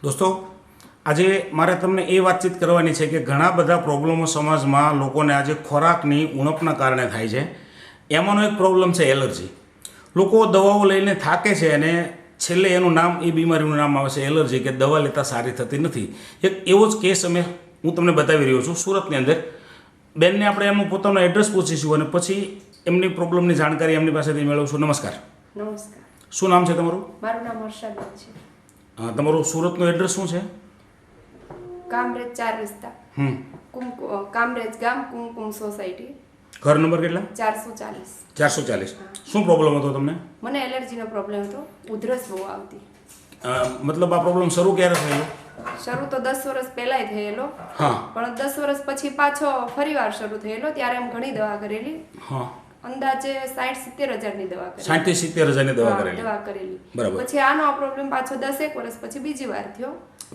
દોસ્તો, આજે મારે તમને એ વાતચીત કરવાની છે કે ઘણા બધા પ્રોબ્લેમો સમાજમાં લોકોને આજે ખોરાકની ઉણપના કારણે થાય છે. એમાંનો એક પ્રોબ્લેમ છે એલર્જી. લોકો દવાઓ લઈને થાકે છે અને છેલ્લે એનું નામ, એ બીમારીનું નામ આવે છે એલર્જી, કે દવા લેતા સારી થતી નથી. એક એવો જ કેસ હું તમને બતાવી રહ્યો છું સુરતની અંદર. બેનને આપણે એમનું પોતાનું એડ્રેસ પૂછીશું અને પછી એમની પ્રોબ્લેમની જાણકારી એમની પાસેથી મેળવશું. નમસ્કાર. નમસ્કાર. શું નામ છે તમારું? મારું નામ હર્ષાબેન છે. તમારું સુરતનું એડ્રેસ શું છે? કામરેજ 4 રસ્તા, કામરેજ ગામ, કુમકુમ સોસાયટી. ઘર નંબર કેટલા? 440. 440. શું પ્રોબ્લેમ હતો તમને? મને એલર્જીનો પ્રોબ્લેમ હતો. ઉધરસ બહુ આવતી. મતલબ આ પ્રોબ્લેમ શરૂ ક્યારે થયેલો? શરૂ તો 10 વર્ષ પહેલાંય થયેલો. હા. પણ 10 વર્ષ પછી પાછો ફરીવાર શરૂ થયેલો. ત્યારે એમ ઘણી દવા કરેલી. હા. અંદાજે 60-70 હજારની દવા કરેલી. 60-70 હજારની દવા કરેલી. બરાબર. પછી આનો પ્રોબ્લેમ પાછો 10 વર્ષ પછી બીજી વાર થયો.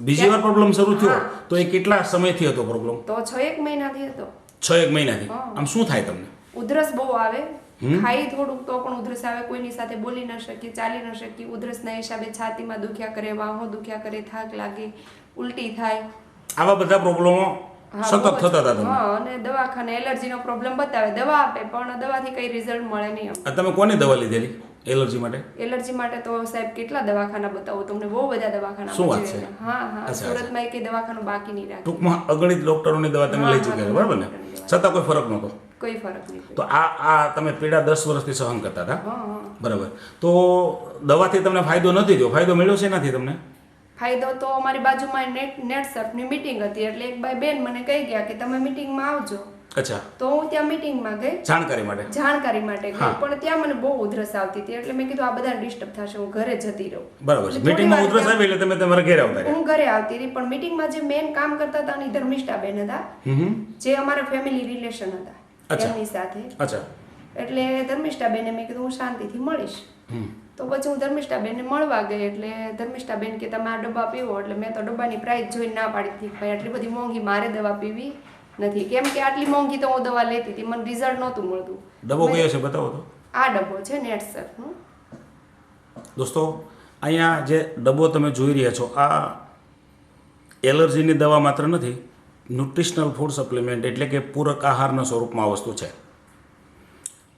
બીજી વાર પ્રોબ્લેમ શરૂ થયો તો એ કેટલા સમયથી હતો પ્રોબ્લેમ? તો 6-1 મહિનાથી હતો. 6-1 મહિનાથી. આમ શું થાય તમને? ઉધરસ બહુ આવે. ખાઈ થોડુંક તો પણ ઉધરસ આવે. કોઈની સાથે બોલી ન શકીએ, ચાલી ન શકીએ. ઉધરસના હિસાબે છાતીમાં દુખ્યા કરે, વાહો દુખ્યા કરે, થાક લાગે, ઉલટી થાય. આવા બધા પ્રોબ્લેમો સતત થતા હતા તમને? હા. અને દવાખાને એલર્જીનો પ્રોબ્લેમ બતાવે, દવા આપે, પણ દવાથી કઈ રિઝલ્ટ મળે નહીં. તમે કોની દવા લીધેલી એલર્જી માટે? એલર્જી માટે તો સાહેબ કેટલા દવાખાના બતાવો તમને, બહુ બધા દવાખાના. શું વાત છે? હા. સુરતમાં એક દવાખાનું બાકી નહીં રાખે. ટૂંકમાં અગણિત ડોક્ટરોની દવા તમે લઈ ચૂક્યા છો, બરાબર ને? છતાં કોઈ ફરક નહોતો? કોઈ ફરક નહીં. તો આ તમે પીડા 10 વર્ષથી સહન કરતા હતા, બરાબર? તો દવાથી તમને ફાયદો નથી થયો. ફાયદો મળ્યો છે નથી તમને? ફાયદો તો અમારી બાજુમાં નેટ સર્ફની મીટિંગ હતી, એટલે એક ભાઈ બેન મને કહી ગયા કે તમે મીટિંગમાં આવજો. અચ્છા. તો હું ત્યાં મીટિંગમાં ગઈ જાણકારી માટે ગઈ. પણ ત્યાં મને બહુ ઉધરસ આવતી હતી, એટલે મેં કીધું આ બધા ડિસ્ટર્બ થશે, હું ઘરે જતી રહું. બરાબર છે. મીટિંગમાં ઉધરસ આવી એટલે તમે તમારા ઘરે આવતા રહ્યા? હું ઘરે આવતી રહી. પણ મીટિંગમાં જે મેન કામ કરતા હતા ને ધર્મિષ્ઠા બેન હતા, જે અમારા ફેમિલી રિલેશન હતા એમની સાથે. અચ્છા. એટલે ધર્મિષ્ઠા બેને મેં કીધું હું શાંતિથી મળીશ. તો પછી હું ધર્મિષ્ઠા બેનને મળવા ગઈ. એટલે ધર્મિષ્ઠા બેન કે તમે આ ડબ્બા પીવો. એટલે મેં તો ડબ્બાની પ્રાઇસ જોઈને ના પાડી હતી, ભાઈ આટલી બધી મોંઘી મારે દવા પીવી નથી. કેમ કે આટલી મોંઘી તો હું દવા લેતી હતી, મને રિઝલ્ટ નહોતું મળતું. ડબ્બો કયો છે બતાવો તો? આ ડબ્બો છે નેટ સર્ફનો. દોસ્તો, અહીંયા જે ડબ્બો તમે જોઈ રહ્યા છો, આ એલર્જીની દવા માત્ર નથી, ન્યુટ્રિશનલ ફૂડ સપ્લિમેન્ટ, એટલે કે પૂરક આહારના સ્વરૂપમાં વસ્તુ છે.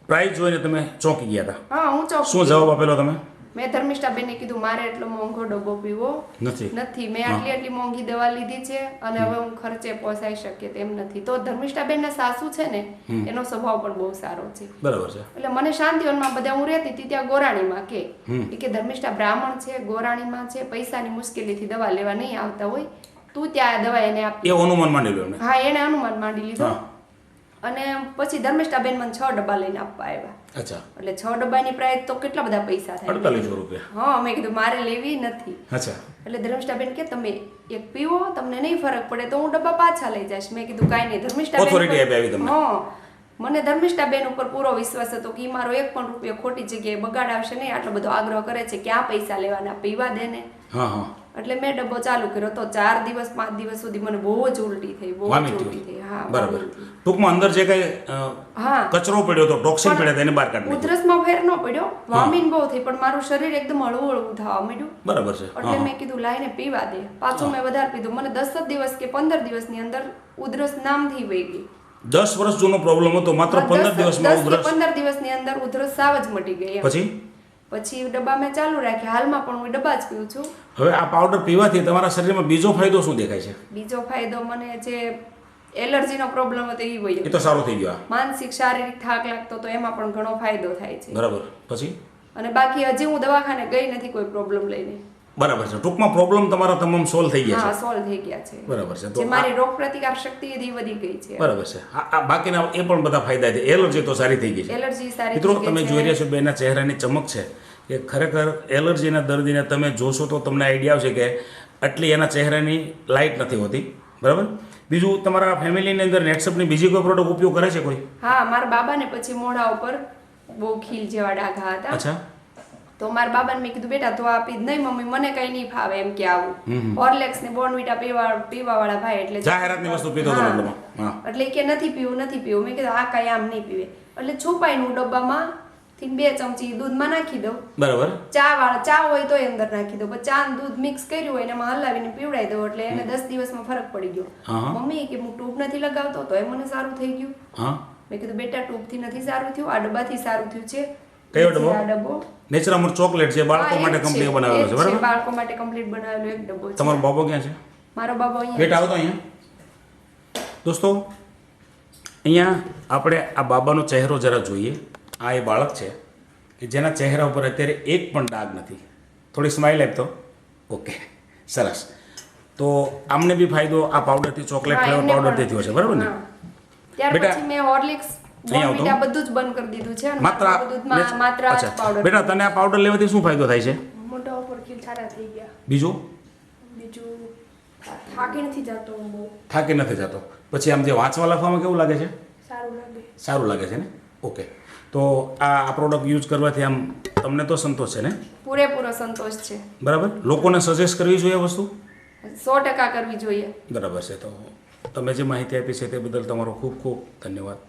પ્રાઇસ જોઈને તમે ચોંકી ગયા હતા? હા, હું ચોંકી. શું જવાબ આપેલો તમે? મેં ધર્મિષ્ઠા બેનને કીધું મારે એટલો મોંઘો ડબ્બો પીવો નથી. મેં આટલી મોંઘી દવા લીધી છે અને હવે હું ખર્ચે પોસાઈ શકીએ તેમ નથી. તો ધર્મિષ્ઠા બેનના સાસુ છે ને, એનો સ્વભાવ પણ બહુ સારો છે. બરાબર છે. એટલે મને શાંતિવનમાં બધા હું રહેતી હતી ત્યાં ગોરાણીમાં કે ધર્મિષ્ઠા બ્રાહ્મણ છે, ગોરાણીમાં છે, પૈસાની મુશ્કેલીથી દવા લેવા નહીં આવતા હોય, તું ત્યાં દવા એને આપી. એ અનુમાન માંડી લો. હા, એને અનુમાન માંડી લીધો. અને પછી ધર્મિષ્ઠા બેન મને 6 ડબ્બા લઈને આપવા આવ્યા. અચ્છા. એટલે 6 ડબ્બાની પ્રાઇસ તો કેટલા બધા પૈસા થાય? 4800 રૂપિયા. હા, મેં કીધું મારે લેવી નથી. અચ્છા. એટલે ધર્મિષ્ઠા બેન કે તમે એક પીવો, તમને નહીં ફરક પડે તો હું ડબ્બા પાછા લઈ જઈશ. મેં કીધું કાંઈ નહીં. ધર્મિષ્ઠા બેન ઓથોરિટી આપી તમને? હા, મને ધર્મિષ્ઠા બેન ઉપર પૂરો વિશ્વાસ હતો કે મારો 1 પણ રૂપિયો ખોટી જગ્યાએ બગાડાવશે નહીં. આટલો બધો આગ્રહ કરે છે, ક્યાં પૈસા લેવાના, પીવા દે ને. હા. એટલે મેં ડબ્બો ચાલુ કર્યો તો 4 દિવસ 5 દિવસ સુધી મને બહુ જ ઉલટી થઈ, બહુ જ ઉલટી થઈ. હા, બરાબર. ટૂંકમાં અંદર જે કઈ કચરો પડ્યો તો, ટોક્સિન પડ્યા હતા, એને બહાર કાઢી નાખ્યો. ઉધરસમાં ફેર ન પડ્યો, વોમિટ બહુ થઈ, પણ મારું શરીર એકદમ હળવું હળવું થવા માંડ્યું. બરાબર છે. એટલે મેં કીધું લાઈને પીવા દે. પાછું મેં વધારે પીધું. મને 10 દિવસ કે 15 દિવસની અંદર ઉધરસ નામથી વહી ગઈ. 10 વર્ષ જૂનો પ્રોબ્લેમ હતો, માત્ર 15 દિવસમાં ઉધરસ? 15 દિવસની અંદર ઉધરસ સાવ જ મટી ગઈ. પછી ડબ્બા મેં ચાલુ રાખ્યા. હાલમાં પણ હું ડબ્બા જ પીઉં છું. હવે આ પાવડર પીવાથી તમારા શરીરમાં બીજો ફાયદો શું દેખાય છે? બીજો ફાયદો, મને જે એલર્જીનો પ્રોબ્લેમ હતો એ વયો. એ તો સારો થઈ ગયો. માનસિક શારીરિક થાક લાગતો તો એમાં પણ ઘણો ફાયદો થાય છે. બરાબર. પછી? અને બાકી હજી હું દવાખાને ગઈ નથી કોઈ પ્રોબ્લેમ લઈને. બરાબર છે. ટૂંકમાં પ્રોબ્લેમ તમારા તમામ સોલ્વ થઈ ગયા છે? હા, સોલ્વ થઈ ગયા છે. બરાબર છે. તો મારી રોગ પ્રતિકાર શક્તિ એથી વધી ગઈ છે. બરાબર છે. આ બાકીના એ પણ બધા ફાયદા છે. એલર્જી તો સારી થઈ ગઈ છે. એલર્જી સારી. મિત્રો, તમે જોઈ રહ્યા છો બેના ચહેરાની ચમક છે કે ખરેખર એલર્જીના દર્દીને તમે જોશો તો તમને આઈડિયા આવશે કે આટલી એના ચહેરાની લાઇટ નથી હોતી. બરાબર. બીજું, તમારા ફેમિલીની અંદર નેટસપની બીજી કોઈ પ્રોડક્ટ ઉપયોગ કરે છે કોઈ? હા, મારા બાબાને પછી મોઢા ઉપર બહુ ખીલ જેવા ડાઘા હતા. અચ્છા. તો મારા બાબાને મેં કીધું બેટા તો આપી જ નહીં મમ્મી, મને કઈ નહીં ફાવે એમ કે આવું હોર્લેક્સ ને બોર્નવિટા પીવા વાળા ભાઈ, એટલે જાહેરાતની વસ્તુ પીતો હતો. એટલે કે નથી પીવું. મેં કીધું આ કઈ આમ નહીં પીવે. એટલે છુપાઈને હું ડબ્બામાં થી 2 ચમચી દૂધમાં નાખી દઉં. બરાબર. ચા હોય તો અંદર નાખી દઉં, પણ ચા ને દૂધ મિક્સ કર્યું હોય ને એમાં હલાવીને પીવડાવી દઉં એટલે એને 10 દિવસમાં ફરક પડી ગયો. હા. મમ્મી કે હું ટ્યુબ નથી લગાવતો તો મને સારું થઈ ગયું. હા. મેં કીધું બેટા ટ્યુબથી નથી સારું થયું, આ ડબ્બાથી સારું થયું છે. કયો ડબ્બો? આ ડબ્બો નેચરામૂળ ચોકલેટ છે, બાળકો હા, એ માટે જ કમ્પ્લીટ છે, બનાવેલો એ છે, જ બરાબર. બાળકો માટે કમ્પ્લીટ બનાવેલો એક ડબ્બો છે. તમારો બાબો ક્યાં છે? મારો બાબો અહીંયા બેટા આવતો અહીંયા. દોસ્તો અહીંયા આપણે આ બાબાનો ચહેરો જરા જોઈએ. આ એ બાળક છે કે જેના ચહેરા ઉપર અત્યારે એક પણ ડાઘ નથી. થોડી સ્માઇલ આપતો. ઓકે, સરસ. તો આમને બી ફાયદો આ પાવડરથી, ચોકલેટ હા, ફ્લેવર એમને પાવડરથી પણ. થયો છે, બરાબર ને? હા. ત્યાર બેટા, પછી મેં હોર્લિક્સ અહીંયા આવતો. બોર્નવિટા બધું જ બંધ કરી દીધું છે અને માત્ર માત્ર આ જ અચ્છા પાવડર. બેટા, તને આ પાવડર લેવાથી શું ફાયદો થાય છે? મોઢા ઉપર ખીલ સારા થઈ ગયા. બીજું બીજું થાકી નથી જતો હું બહુ. થાકી નથી જતો. પછી આમ જે વાંચવા લખવામાં કેવું લાગે છે? સારું લાગે. સારું લાગે છે ને? ઓકે. તો આ પ્રોડક્ટ યુઝ કરવાથી આમ તમને તો સંતોષ છે ને? પૂરેપૂરો સંતોષ છે. બરાબર. લોકોને સજેસ્ટ કરવી જોઈએ આ વસ્તુ? 100% કરવી જોઈએ. બરાબર છે. તો તમે જે માહિતી આપી છે તે બદલ તમારો ખૂબ ખૂબ ધન્યવાદ.